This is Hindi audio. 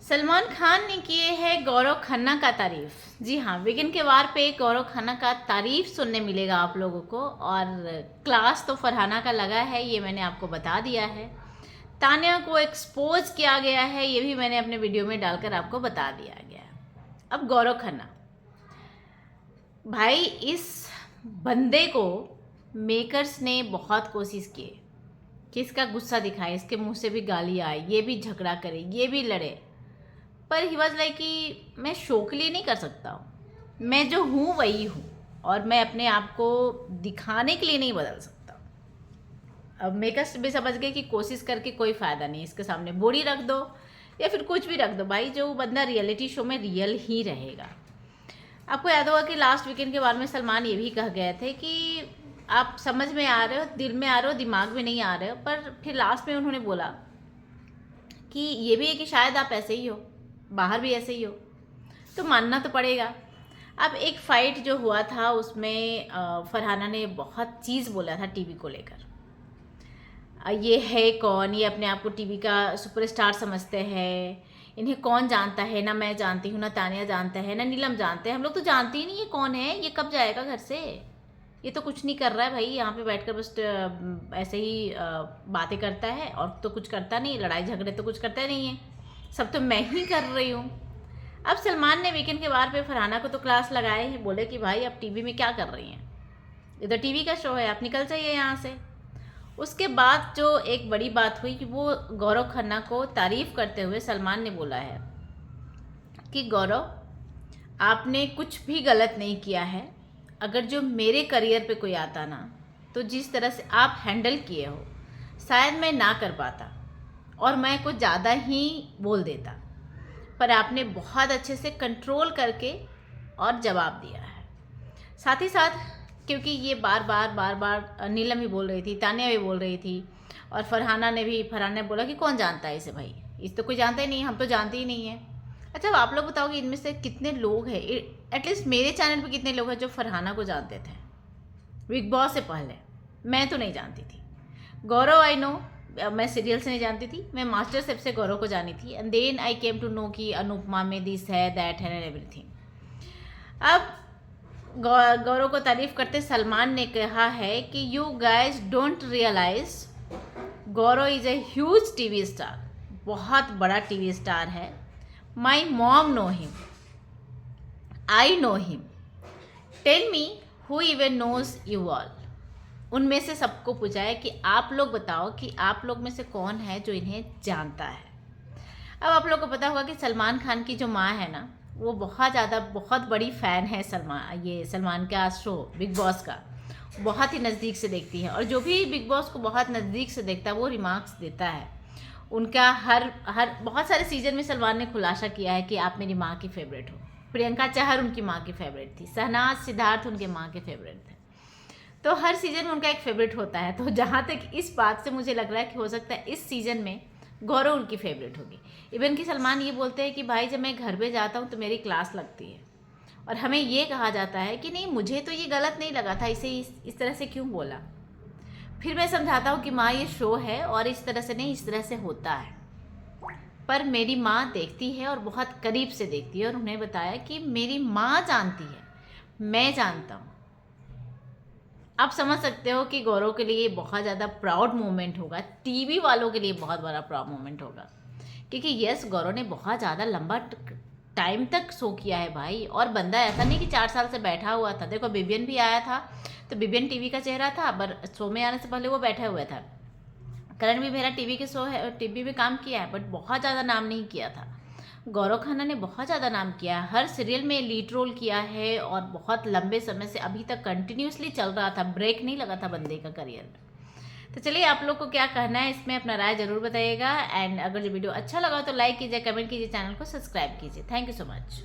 सलमान खान ने किए है गौरव खन्ना का तारीफ। जी हाँ, वीकेंड के वार पे गौरव खन्ना का तारीफ सुनने मिलेगा आप लोगों को। और क्लास तो फरहाना का लगा है, ये मैंने आपको बता दिया है। तान्या को एक्सपोज किया गया है, ये भी मैंने अपने वीडियो में डालकर आपको बता दिया गया है। अब गौरव खन्ना भाई, इस बंदे को मेकर्स ने बहुत कोशिश की कि इसका गुस्सा दिखाए, इसके मुंह से भी गाली आए, ये भी झगड़ा करे, ये भी लड़े, पर ही वॉज लाइक कि मैं शो के लिए नहीं कर सकता हूँ। मैं जो हूँ वही हूँ और मैं अपने आप को दिखाने के लिए नहीं बदल सकता। अब मेकर्स भी समझ गए कि कोशिश करके कोई फ़ायदा नहीं, इसके सामने बोरी रख दो या फिर कुछ भी रख दो भाई, जो बंदा रियलिटी शो में रियल ही रहेगा। आपको याद होगा कि लास्ट वीकेंड के बारे में सलमान ये भी कह गए थे कि आप समझ में आ रहे हो, दिल में आ रहे हो, दिमाग में नहीं आ रहे हो। पर फिर लास्ट में उन्होंने बोला कि ये भी है कि शायद आप ऐसे ही हो, बाहर भी ऐसे ही हो, तो मानना तो पड़ेगा। अब एक फ़ाइट जो हुआ था उसमें फरहाना ने बहुत चीज़ बोला था टीवी को लेकर। ये है कौन, ये अपने आप को टीवी का सुपरस्टार समझते हैं, इन्हें कौन जानता है, ना मैं जानती हूँ, ना तानिया जानता है, ना नीलम जानते हैं, हम लोग तो जानते ही नहीं ये कौन है, ये कब जाएगा घर से, ये तो कुछ नहीं कर रहा है भाई, यहाँ पे बैठकर बस ऐसे ही बातें करता है और तो कुछ करता नहीं, लड़ाई झगड़े तो कुछ करता नहीं है, सब तो मैं ही कर रही हूँ। अब सलमान ने वीकेंड के बार पे फरहाना को तो क्लास लगाए ही, बोले कि भाई आप टीवी में क्या कर रही हैं, ये तो टीवी का शो है, आप निकल जाइए यहाँ से। उसके बाद जो एक बड़ी बात हुई कि वो गौरव खन्ना को तारीफ़ करते हुए सलमान ने बोला है कि गौरव, आपने कुछ भी गलत नहीं किया है। अगर जो मेरे करियर पे कोई आता ना, तो जिस तरह से आप हैंडल किए हो शायद मैं ना कर पाता और मैं कुछ ज़्यादा ही बोल देता, पर आपने बहुत अच्छे से कंट्रोल करके और जवाब दिया है। साथ ही साथ क्योंकि ये बार बार नीलम भी बोल रही थी, तान्या भी बोल रही थी और फरहाना ने बोला कि कौन जानता है इसे भाई, इस तो कोई जानता ही नहीं, हम तो जानते ही नहीं है। अच्छा, अब आप लोग बताओ कि इनमें से कितने लोग हैं, एटलीस्ट मेरे चैनल पे कितने लोग हैं जो फरहाना को जानते थे बिग बॉस से पहले। मैं तो नहीं जानती थी। गौरव आई नो, मैं सीरियल से नहीं जानती थी, मैं मास्टर शेफ से गौरव को जानी थी, and then I came to know कि अनुपमा में दिस है, दैट है, एंड एवरीथिंग। अब गौरव को तारीफ करते सलमान ने कहा है कि you guys don't realise Gaurav is a huge TV star, बहुत बड़ा टीवी स्टार है। My mom know him, I know him, tell me who even knows you all. उनमें से सबको पूछा है कि आप लोग बताओ कि आप लोग में से कौन है जो इन्हें जानता है। अब आप लोग को पता होगा कि सलमान खान की जो माँ है ना, वो बहुत बड़ी फ़ैन है सलमान का शो बिग बॉस का, बहुत ही नज़दीक से देखती है। और जो भी बिग बॉस को बहुत नज़दीक से देखता है वो रिमार्क्स देता है उनका। हर बहुत सारे सीजन में सलमान ने खुलासा किया है कि आप मेरी माँ की फेवरेट हो। प्रियंका चहर उनकी माँ की फेवरेट थी, शहनाज सिद्धार्थ उनके माँ के फेवरेट थे, तो हर सीज़न में उनका एक फेवरेट होता है। तो जहाँ तक इस बात से मुझे लग रहा है कि हो सकता है इस सीज़न में गौरव उनकी फेवरेट होगी। इवन कि सलमान ये बोलते हैं कि भाई जब मैं घर पे जाता हूँ तो मेरी क्लास लगती है और हमें ये कहा जाता है कि नहीं, मुझे तो ये गलत नहीं लगा था, इसे इस तरह से क्यों बोला। फिर मैं समझाता हूँ कि माँ ये शो है और इस तरह से नहीं, इस तरह से होता है। पर मेरी माँ देखती है और बहुत करीब से देखती है और उन्हें बताया कि मेरी माँ जानती है, मैं जानता हूँ। आप समझ सकते हो कि गौरव के लिए बहुत ज़्यादा प्राउड मोमेंट होगा, टीवी वालों के लिए बहुत बड़ा प्राउड मोमेंट होगा, क्योंकि यस, गौरव ने बहुत ज़्यादा लंबा टाइम तक शो किया है भाई। और बंदा ऐसा नहीं कि 4 साल से बैठा हुआ था। देखो बिबियन भी आया था तो बिबियन टीवी का चेहरा था, पर शो में आने से पहले वो बैठा हुआ था। करण भी मेरा टीवी के शो है, टीवी में काम किया है, बट बहुत ज़्यादा नाम नहीं किया था। गौरव खन्ना ने बहुत ज़्यादा नाम किया है, हर सीरियल में लीड रोल किया है और बहुत लंबे समय से अभी तक कंटिन्यूसली चल रहा था, ब्रेक नहीं लगा था बंदे का करियर। तो चलिए, आप लोग को क्या कहना है इसमें अपना राय जरूर बताइएगा। एंड अगर जो वीडियो अच्छा लगा तो लाइक कीजिए, कमेंट कीजिए, चैनल को सब्सक्राइब कीजिए। Thank you so much.